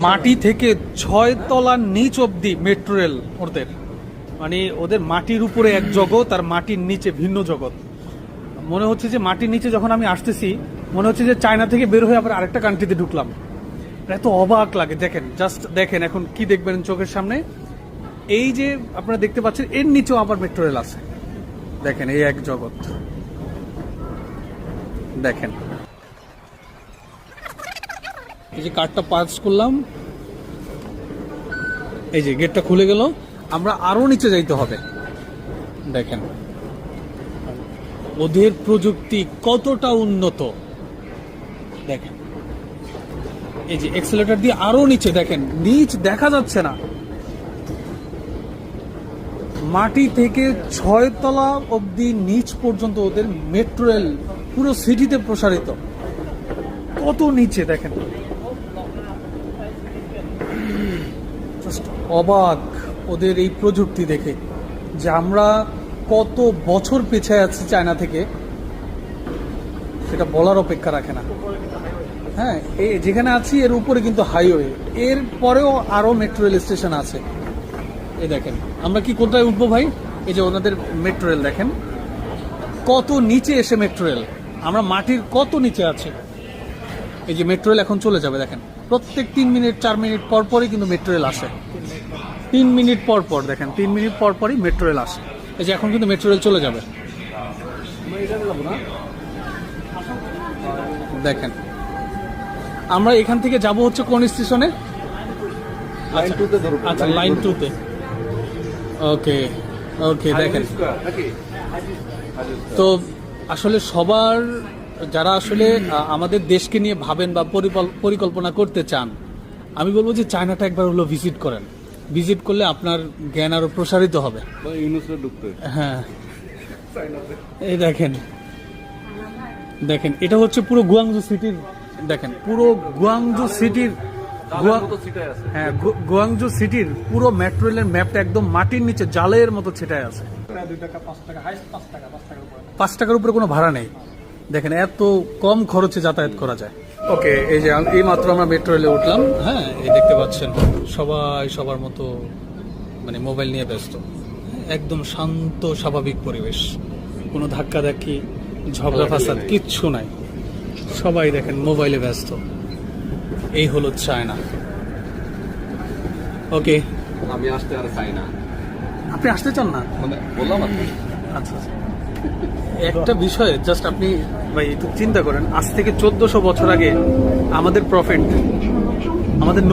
মাটি থেকে 6 তলার নিচ অব্দি মেট্রো রেল ওদের, মানে ওদের মাটির উপরে এক জগৎ আর মাটির নিচে ভিন্ন জগৎ। মনে হচ্ছে যে মাটির নিচে যখন আমি আসতেছি মনে হচ্ছে যে চায়না থেকে বের হয়ে আবার আরেকটা কান্ট্রিতে ঢুকলাম। এত অবাক লাগে। দেখেন, জাস্ট দেখেন, এখন কি দেখবেন চোখের সামনে, এই যে আপনারা দেখতে পাচ্ছেন এর নিচেও আবার মেট্রো রেল আছে। দেখেন, এই এক জগৎ। দেখেন, এই যে কার্ডটা পাস করলাম, এই যে গেটটা খুলে গেল, আমরা আরো নিচে যাইতে হবে। দেখেন ওদের প্রযুক্তি কতটা উন্নত। দেখেন, এই যে এক্সেলেটর দিয়ে আরো নিচে, দেখেন নিচ দেখা যাচ্ছে না। মাটি থেকে 6 তলা অব্দি নিচ পর্যন্ত ওদের মেট্রো রেল পুরো সিটিতে প্রসারিত। কত নিচে দেখেন, অবাক ওদের এই প্রযুক্তি দেখে, যে আমরা কত বছর পেছায় আছি চায়না থেকে সেটা বলার অপেক্ষা রাখে না। হ্যাঁ, এই যেখানে আছি এর উপরে কিন্তু হাইওয়ে, এর পরেও আরো মেট্রো রেল স্টেশন আছে। এই দেখেন, আমরা কি কোথায় উঠবো ভাই? এই যে ওনাদের মেট্রো রেল দেখেন কত নিচে এসে মেট্রো রেল, আমরা মাটির কত নিচে আছে। এই যে মেট্রো রেল এখন চলে যাবে। দেখেন, প্রত্যেক 3 মিনিট 4 মিনিট পর পরই কিন্তু মেট্রো রেল আসে। 3 মিনিট পর পর, দেখেন 3 মিনিট পর পরই মেট্রো রেল আসে। এই যে এখন কিন্তু মেট্রো রেল চলে যাবে। দেখেন, আমরা এখান থেকে যাব হচ্ছে কোন স্টেশনে? আচ্ছা, লাইন 2-তে। ওকে ওকে। দেখেন, তো আসলে সবার যারা আসলে আমাদের দেশকে নিয়ে ভাবেন বা পরিকল্পনা করতে চান, আমি বলবো যে চায়নাটা একবার হলো ভিজিট করেন। ভিজিট করলে আপনার জ্ঞান আরো প্রসারিত হবে। হ্যাঁ, এই দেখেন, দেখেন এটা হচ্ছে পুরো গুয়াংজু সিটির, দেখেন পুরো গুয়াংজু সিটির, হ্যাঁ গুয়াংজু সিটির পুরো মেট্রো রেলের ম্যাপটা একদম মাটির নিচে জালের মতো ছেটায় আছে। 5 টাকার উপরে কোনো ভাড়া নেই। দেখেন এত কম খরচে যাতায়াত করা যায়। ওকে, এই যে এই মাত্র আমরা মেট্রো রেলে উঠলাম। হ্যাঁ, এই দেখতে পাচ্ছেন সবাই সবার মতো মানে মোবাইল নিয়ে ব্যস্ত। একদম শান্ত স্বাভাবিক পরিবেশ, কোনো ধাক্কাধাক্কি ঝগড়া ফাসাদ কিচ্ছু নাই। সবাই দেখেন মোবাইলে ব্যস্ত। এই হলো চায়না। ওকে, আমি আসতে আর চাই না। আপনি আসতে চান না? মানে বললাম আচ্ছা, একটা বিষয়ে জাস্ট আপনি ভাই একটু চিন্তা করেন, আজ থেকে 1400 বছর আগে আমাদের প্রফেট, আমাদের